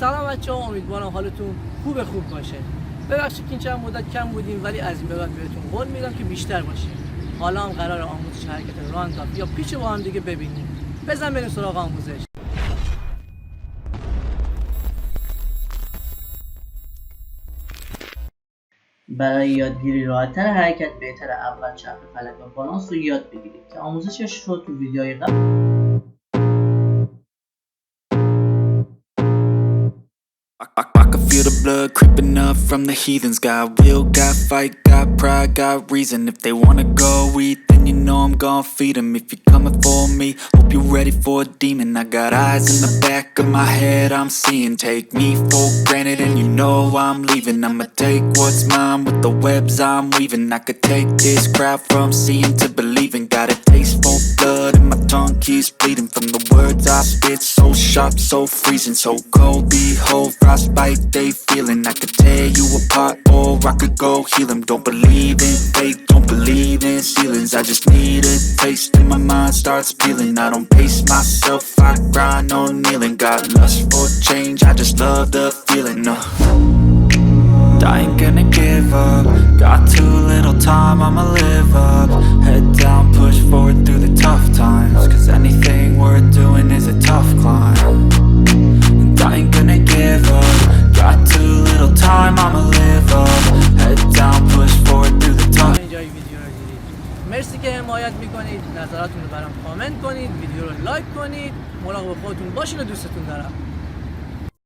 سلام بچه‌ها، امیدوارم حالتون خوب باشه. ببخشید که این چند مدت کم بودیم، ولی از این به بعد بهتون قول میدم که بیشتر باشیم. حالا هم قرار آموزش حرکت راند یا پیچ با هم دیگه ببینیم. بزن بریم سراغ آموزش. برای یادگیری راحت‌تر حرکت بهتره اول چپ فلک و بالانس رو یاد بگیرید که آموزشش رو تو ویدیوهای قبل I can feel the blood creeping up from the heathens. Got will, got fight, got pride, got reason. If they wanna go eat, then you know I'm gon' feed them. If you're coming for me, hope you're ready for a demon. I got eyes in the back of my head, I'm seeing. Take me for granted and you know I'm leaving. I'ma take what's mine with the webs I'm weaving. I could take this crowd from seeing to believing. Got a taste for blood and my tongue keeps bleeding. From the words I spit, so sharp, so freezing. So cold, behold, frostbite they feeling. I could tear you apart or I could go heal them. Don't believe in fate, don't believe in ceilings. I just need a taste and my mind starts peeling. I don't pace myself, I grind on kneeling. Got lust for change, I just love the feeling. I ain't gonna give up. Got too little time, I'ma live up. Head down, push forward through the tough times. Cause anything worth doing is a tough climb. And I ain't gonna give up. Got too little time, I'ma live up. Head down, push forward through the tough. اینجای ویدیو رو دیدید. مرسی که حمایت میکنید. نظراتتون رو برام کامنت کنید. ویدیو رو لایک کنید. مراقب خودتون باشین و دوستتون دارم.